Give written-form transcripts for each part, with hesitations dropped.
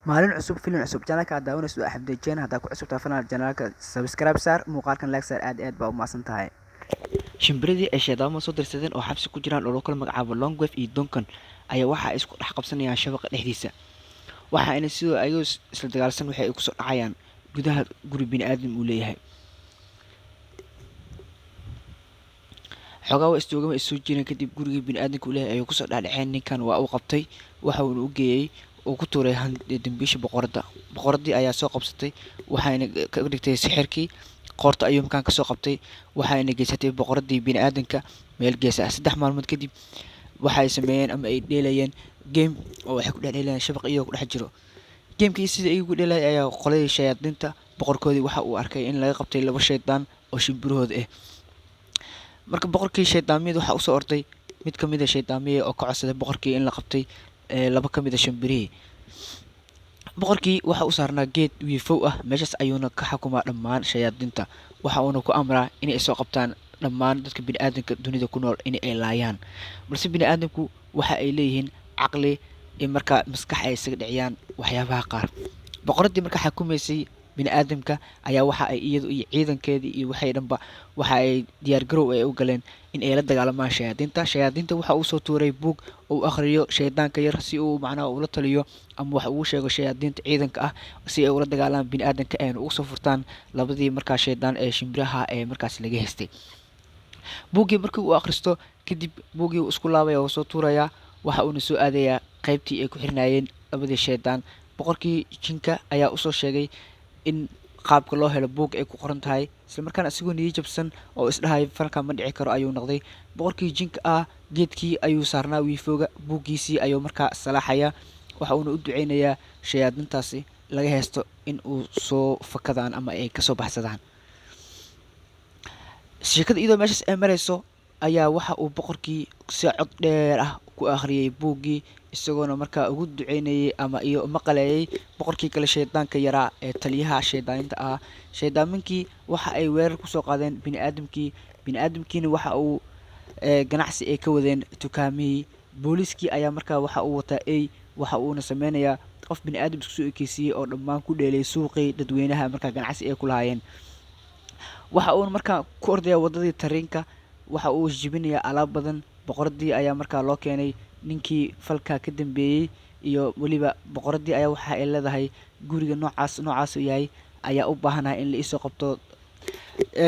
maalin cusub filim cusub janaalka aad daawanayso waa Axmed Jeen hadaa ku cusub taafanaad janaalka subscribe saar muuqaalkan like saar aad baa u maasan tahay Shimbiradii ay sheedaamo soo dirsadeen oo xabsi ku jiraan oo loo kala magacaabo Longwave iyo Duncan ayaa waxa ay isku dhex qabsanayaan shabaqa dhexdiisa waxa ayna sidoo ayuu isla dagaalsan waxay ay ku soo dhacayaan gudaha guri bini'aadam uu leeyahay xogaa waa istoogama ay soo jireen kadib gurigii bini'aadamku uu leeyahay ayuu ku soo dhaceen ninkan waa uu qabtay waxa uu u geeyay oo ku tuuray dambiisha boqoradii ayaa soo qabsatay waxayna ka dhigtay sixirkii qoorta ayuu markaan ka soo qabtay waxayna geysatay boqoradii bini'aadamka meel gees ah 3 maalmood kadib waxay sameeyeen ama ay dheelayeen game oo waxay ku dheelayeen shabaq iyo ku dhex jiro gamekii sida ay ugu dheelay ayaa qolay shayaadiinta boqorkoodii waxa uu arkay in laga qabtay laba shaydaan oo shimbirahooda ah marka boqorkii shaydaamiyada waxa uu soo orday mid ka mid ah shaydaamiyada oo ka codsaday boqorkii in la qabtay laba ka mid ah shimbirihii boqorkii waxa uu saarnaa geed wiifow ah meeshaas ayuuna ka xukumaa dhammaan shayaadiinta waxa uuna ku amraa inay soo qabtaan dhammaan dadka bini'aadamka dunida ku nool in ay laayaan balse bini'aadamku waxa ay leeyihiin caqli iyo markaa maskax ay isaga dhiciyaan waxyaabaha qaar boqoradii markaa xukumaysay bini'aadamka ayaa waxa ay iyadu iyo ciidankeedii iyo waxay dhanba waxa ay diyaar garow ay u galeen in ay la dagaalamaan shayaadiinta waxa uu soo tuuray buug oo akhriyo shaydaanka yar si uu macnaha ula taliyo ama wax uu sheego shayaadiinta ciidanka ah si ay ula dagaalaan bini'aadamka ay ugu soo furtaan labadii markaa shaydaan ee shimbiraha ee markaas laga haystay buugii markii uu akhristo kadib buugii uu isku laabaya oo soo tuuraya waxa uuna soo aadayaa qaybtii ay ku xirnaayeen labadii shaydaan boqorkii jinka ayaa u soo sheegay in qaabka loo helo buug ay ku qoran tahay isla markaana asigoo niyad jabsan oo isdhahay falka ma dhici karo ayuu noqday boqorkii jinka ah geedkii ayuu saarnaa wiifooga buuggiisii ayuu markaa salaaxaya waxa uuna u duceynayaa shayaadiintaasi laga haysto in uu soo fakadaan ama ay kasoo baxsadaan sheekada iyadoo meeshaas ay marayso ayaa waxa uu boqorkii si cod dheer ah ku akhriyay buuggii isagoona markaa ugu duceynayay ama iyo maqaleeyay boqorkii kale shaydaanka yaraa ee taliyaha shaydaaninta ah shaydaaminkii waxa ay weerar ku soo qaadeen bini'aadamkiina waxa uu ganacsi ay ka wadeen dukaamihii booliiskii ayaa markaa waxa uu wataa waxa uuna sameynayaa qof bini'aadam isku soo ekeysiiyey oo dhammaan ku dheelay suuqii dadweynaha markaa ganacsi ay ku lahaayeen waxa uuna markaa ku ordaya wadadii tareenka waxa uu jibinayaa alaab badan boqoradii ayaa markaa loo keenay ninkii falka ka dambeeyay iyo waliba boqoradii ayaa waxa ay leedahay guriga noocaas uu yahay ayaa u baahanahay in la isoo qabto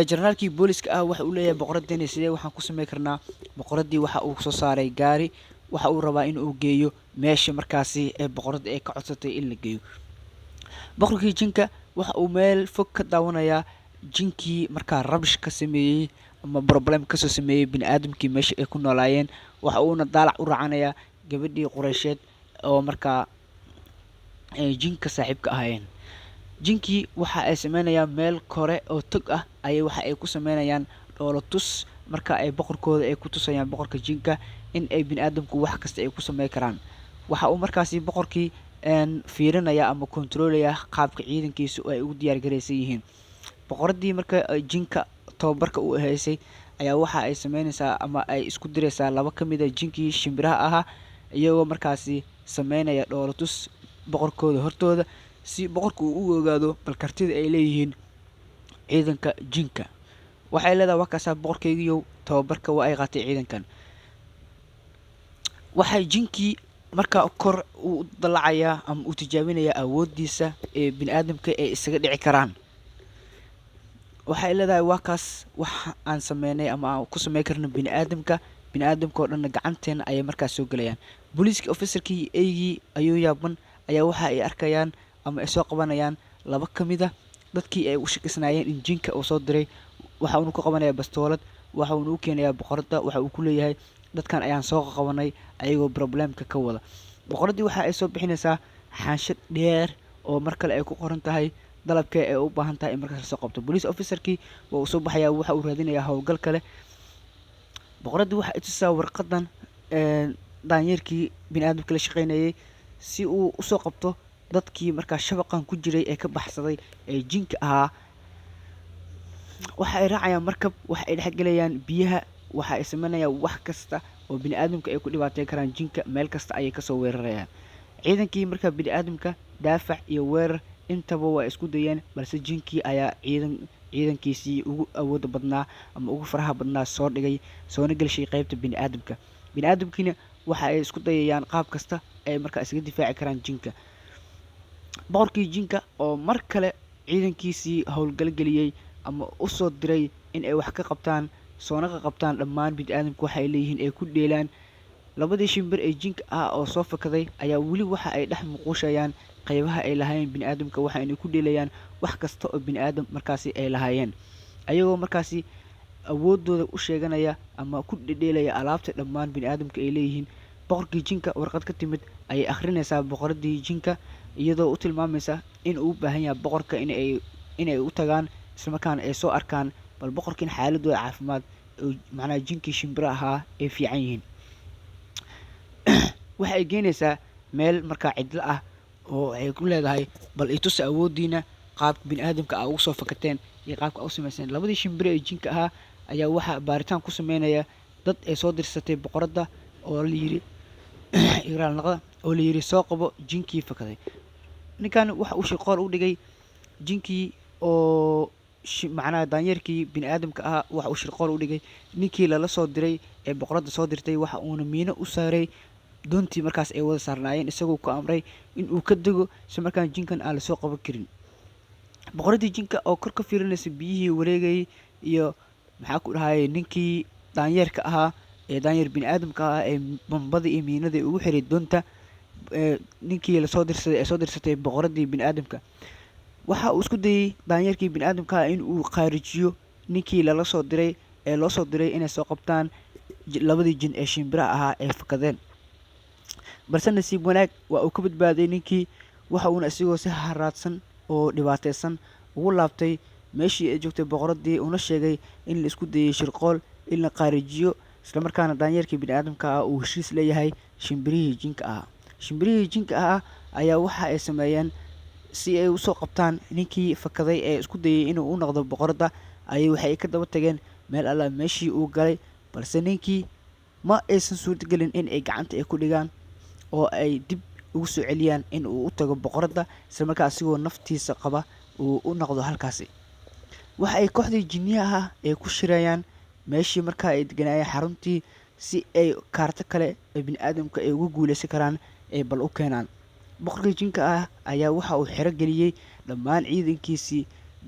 generaalkii booliska ah waxa uu leeyahay boqoradii sidee waxaan ku sameyn karnaa boqoradii waxa uu soo saaray gaari waxa uu rabaa in uu geeyo meesha markaasi ee boqorada ay ka codsatay in la geeyo boqorkii jinka waxa uu meel fog ka daawanayaa jinkii markaa rabish ka sameeyay ama problem ka soo sameeyay bini'aadamkii meesha ay ku noolaayeen waxa uuna daalac u raacanayaa gabadhii Qureysheed oo markaa jinka saaxiibka ahaayeen jinkii waxa ay sameynayaan meel kore oo tog ah ayay waxa ay ku sameynayaan dhoolatus marka ay boqorkooda ay ku tusayaan boqorka jinka in ay bini'aadamku wax kasta ay ku sameyn karaan waxa uu markaasi boqorkii fiirinaya ama controlaya qaabka ciidankiisu ay ugu diyaar gareysan yihiin boqoradii marka jinka tababarka uu haysay ayaa waxa ay sameynaysaa ama ay isku diraysaa laba ka mid ah jinkii shimbiraha ahaa iyagoo markaasi sameynaya dhoolatus boqorkooda hortooda si boqorku uu u ogaado bal kartida ay leeyihiin ciidanka jinka waxay leedahay wakaasaa boqorkaygiiyow tababarka waa ay qaatay ciidankan waxay jinkii markaa kor u dalacayaa ama uu tijaabinayaa awoodiisa ee bini'aadamka ay isaga dhici karaan waxay leedahay waa kaas wax aan sameynay ama aan ku sameyn karno bini'aadamka oo dhan gacanteena ayay markaas soo galayaan booliiska officerkii eygii ayuu yaaban ayaa waxa ay arkayaan ama ay soo qabanayaan laba ka mid ah dadkii ay u shaqeysnaayeen in jinka uu soo diray waxa uu ku qabanayaa bastoolad waxa uu u keenayaa boqorada waxa uu ku leeyahay dadkan ayaan soo qabanay ayagoo problemka ka wada boqoradii waxa ay soo bixinaysaa xaansho dheer oo mar kale ay ku qoran tahay dalabkee ay u baahan tahay in markaas soo qabto police officerkii waa uu soo baxayaa waxa uu raadinayaa howlgal kale boqoradii waxa ay tusaa warqadan daanyeerkii bini'aadamka la shaqeynayay si uu u soo qabto dadkii markaa shabaqan ku jiray ee ka baxsaday ee jinka ahaa waxa ay raacayaan markab waxa ay dhexgelayaan biyaha waxa ay sameynayaan wax kasta oo bini'aadamka ay ku dhibaateyn karaan jinka meel kasta ayay kasoo weerarayaan ciidankii markaa bini'aadamka daafac iyo weerar intaba waa isku dayeen, balse jinkii ayaa ciidankiisii ugu awooda badnaa ama ugu faraha badnaa soo dhigay, soona gelshay qaybta bini'aadamka. Bini'aadamkiina waxa ay isku dayayaan qaab kasta ay markaa isaga difaaci karaan jinka. Boqorkii jinka oo mar kale ciidankiisii howlgalgeliyey ama u soo diray in ay wax ka qabtaan, soona qabtaan dhammaan bini'aadamka waxa ay leeyihiin ay ku dheelaan. Labadii shimbir ee jinka ah oo soo fakaday ayaa weli waxa ay dhex muquushayaan qaybaha ay lahaayeen bini'aadamka, waxayna ku dheelayaan wax kasta oo bini'aadam markaasi ay lahaayeen, ayagoo markaasi awoodooda u sheeganaya ama ku dhedheelaya alaabta dhammaan bini'aadamka ay leeyihiin. Boqorkii jinka warqad ka timid ayay akhrinaysaa boqoradii jinka, iyadoo u tilmaamaysa in uu u baahan yahay boqorka inay u tagaan, islamarkaana ay soo arkaan bal boqorkiin xaaladooda caafimaad oo macnaha jinkii shimbira ahaa ay fiican yihiin. Waxa ay geynaysaa meel markaa cidlo ah oo ay ku leedahay bal i tusa awoodiina, qaabka bini'aadamka aa ugu soo fakateen iyo qaabka aa u samayseen. Labadii shimbire ee jinka ahaa ayaa waxaa baaritaan ku sameynaya dad ay soo dirsatay boqoradda oo la yidhi igraalnaqda oo la yidhi soo qabo jinkii fakaday. Ninkan waxa uu shirqool u dhigay jinkii oo macnaha daanyeerkii bini'aadamka ahaa, waxa uu shirqool u dhigay ninkii lala soo diray ee boqoradda soo dirtay, waxa uuna miino u saaray doontii markaas ay wada saarnaayeen, isagoo ku amray in uu ka dego isla markaan jinkan aan lasoo qaban karin. Boqoradii jinka oo kor ka fiirinaysa biyihii wareegayay iyo maxaa ku dhahayay ninkii daanyeerka ahaa ee daanyeer bini'aadamka ahaa ee bambada iyo miinada ugu xiray doonta, ninkii lasoo dirsaday ee soo dirsatay boqoradii bini'aadamka, waxa uu isku dayay daanyeerkii bini'aadamka ah in uu qaarijiyo ninkii lala soo diray ee loo soo diray inay soo qabtaan labadii jin ee shimbiraha ahaa ee fakadeen. Balse nasiib wanaag waa uu ka badbaaday ninkii, waxa uuna isigoo si haraadsan oo dhibaataysan ugu laabtay meeshii ay joogtay boqoradii, una sheegay in la isku dayay shirqool in la qaarijiyo, islamarkaana daanyeerkii bini'aadamka ah uu heshiis leeyahay shimbirihii jinka ahaa. Shimbirihii jinka ahaa ayaa waxa ay sameeyeen si ay usoo qabtaan ninkii fakaday ee isku dayay inuu u noqdo boqoradda, ayay waxay ka daba tageen meel alla meeshii uu galay, balse ninkii ma aysan suurtagelin in ay gacanta ay ku dhigaan oo ay dib ugu soo celiyaan in uu u tago boqoradda, isla markaa asigoo naftiisa qaba uu u noqdo halkaasi. Waxa ay kooxdii jinniyaha ay ku shirayaan meeshii markaa ay deganaayeen xaruntii, si ay kaarto kale ee bini'aadamka ay ugu guuleysan karaan ay bal u keenaan. Boqorkii jinka ah ayaa waxa uu xero geliyey dhammaan ciidankiisii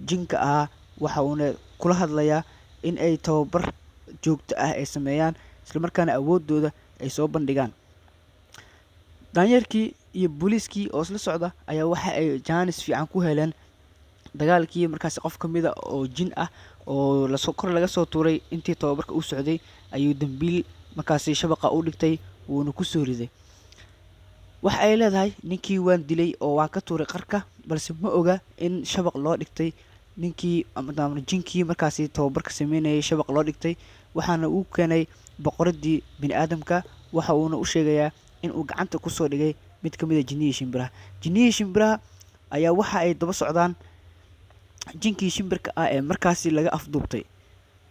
jinka ahaa, waxa uuna kula hadlayaa in ay tababar joogto ah ay sameeyaan, islamarkaana awoodooda ay soo bandhigaan. Daanyeerkii iyo booliiskii oo isla socda ayaa waxa ay jaanis fiican ku heleen dagaalkii markaasi qof ka mid a oo jin ah oo kor laga soo tuuray intii tababarka u socday, ayuu dambiil markaasi shabaqa u dhigtay wuuna ku soo riday. Waxa ay leedahay ninkii waan dilay oo waan ka tuuray qarka, balse ma oga in shabaq loo dhigtay ninkii ama jinkii markaasi tababarka sameynayay shabaq loo dhigtay, waxaana uu keenay boqoradii bini'aadamka, waxa uuna u sheegayaa in uu gacanta ku soo dhigay mid ka mid a jinnihii shimbiraha. Jinnihii shimbiraha ayaa waxa ay daba socdaan jinkii shimbirka ah ee markaasi laga afduubtay.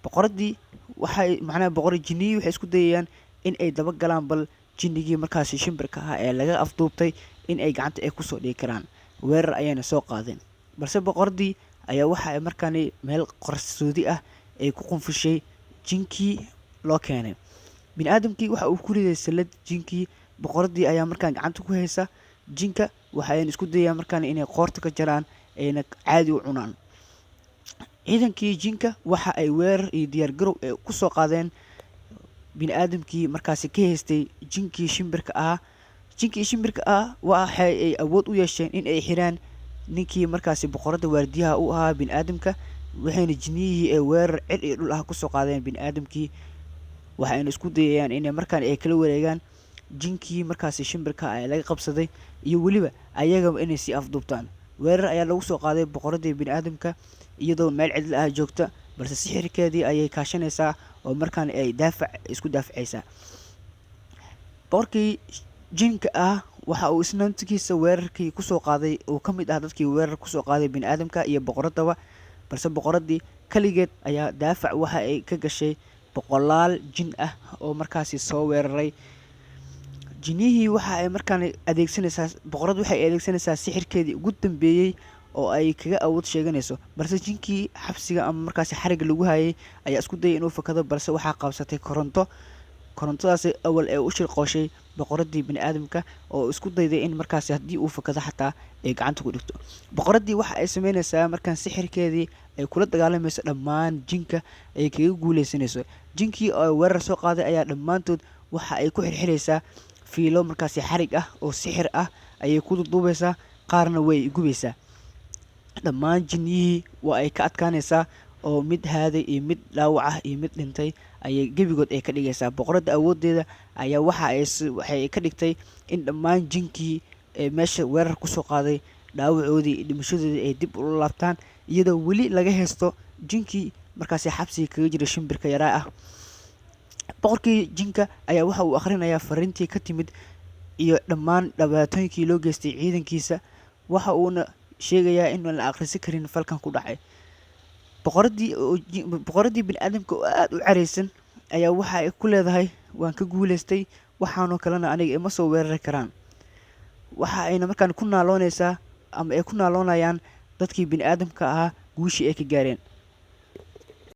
Boqoradii waxay macnaha jinnihii waxay isku dayayaan in ay daba galaan bal jinnigii markaasi shimbirka ah ee laga afduubtay in ay gacanta ay ku soo dhigi karaan. Weerar ayayna soo qaadeen, balse boqoradii ayaa waxa ay markaani meel qarsoodi ah ay ku qunfushay jinkii loo keenay. Bini'aadamkii waxa uu ku riday sallad jinkii, boqoradii ayaa markaan gacanta ku haysa jinka, waxayna isku dayayaan markaan inay qoorta ka jaraan ayna caadi u cunaan. Ciidankii jinka waxa ay weerar iyo diyaar garow ay ku soo qaadeen bini'aadamkii markaasi ka haystay jinkii shimbirka ahaa. Jinkii shimbirka ah waxa ay awood u yeesheen in ay xiraan ninkii markaasi boqoradda waardiyaha u ahaa bini'aadamka, waxayna jinniyihii ay weerar cir iyo dhul ah ku soo qaadeen bini'aadamkii, waxayna isku dayayaan inay markaan ay kala wareegaan jinkii markaasi shimbirka ah ee laga qabsaday, iyo weliba ayagaba inay sii afduubtaan. Weerar ayaa lagu soo qaaday boqoradii bini'aadamka iyadoo meel cidlo ah joogta, balse sixirkeedii ayay kaashanaysaa oo markaan ay isku daafacaysaa. Boqorkii jinka ah waxa uu isnaantigiisa weerarkii ku soo qaaday uu ka mid ah dadkii weerar ku soo qaaday bini'aadamka iyo boqoradaba, balse boqoradii kaligeed ayaa daafac waxa ay ka gashay boqolaal jin ah oo markaasi soo weeraray. jinihii waxa ay markaan adeegsanaysaa boqorad waxay adeegsanaysaa sixirkeedii ugu dambeeyey oo ay kaga awood sheeganayso, balse jinkii xabsiga ama markaasi xariga lagu hayay ayaa isku dayay inuu fakado, balse waxaa qabsatay korontadaasi awal ee u shirqooshay boqoradii bini'aadamka oo isku dayday in markaasi haddii uu fakado xataa ay gacanta ku dhigto. Boqoradii waxa ay sameynaysaa markaan sixirkeedii ay kula dagaalamayso dhammaan jinka ay kaga guuleysanayso. Jinkii oo weerar soo qaaday ayaa dhammaantood waxa ay ku xirxiraysaa fiilo markaasi xarig ah oo sixir ah ayay ku duubaysaa, qaarna way gubaysaa. Dhammaan jinniyihii waa ay ka adkaanaysaa oo mid haaday iyo mid dhaawac ah iyo mid dhintay ayay gebigood ay ka dhigaysaa. Boqoradda awooddeeda ayaa waxay ka dhigtay in dhammaan jinkii ee meesha weerar kusoo qaaday dhaawacoodii iyo dhimashadoodii ay dib ula laabtaan, iyadoo weli laga haysto jinkii markaasi xabsiga kaga jira shimbirka yaraa ah. Boqorkii jinka ayaa waxa uu akhrinayaa fariintii ka timid iyo dhammaan dhibaatooyinkii loo geystay ciidankiisa, waxa uuna sheegayaa in aan la akhrisan karin falkan ku dhacay. Boqoradii bini'aadamka oo aad u careysan ayaa waxa ay ku leedahay waan ka guuleystay, waxaanoo kalena aniga ima soo weerari karaan. Waxa ayna markaan ku naaloonaysaa ama ay ku naaloonayaan dadkii bini'aadamka ahaa guushii ay ka gaareen.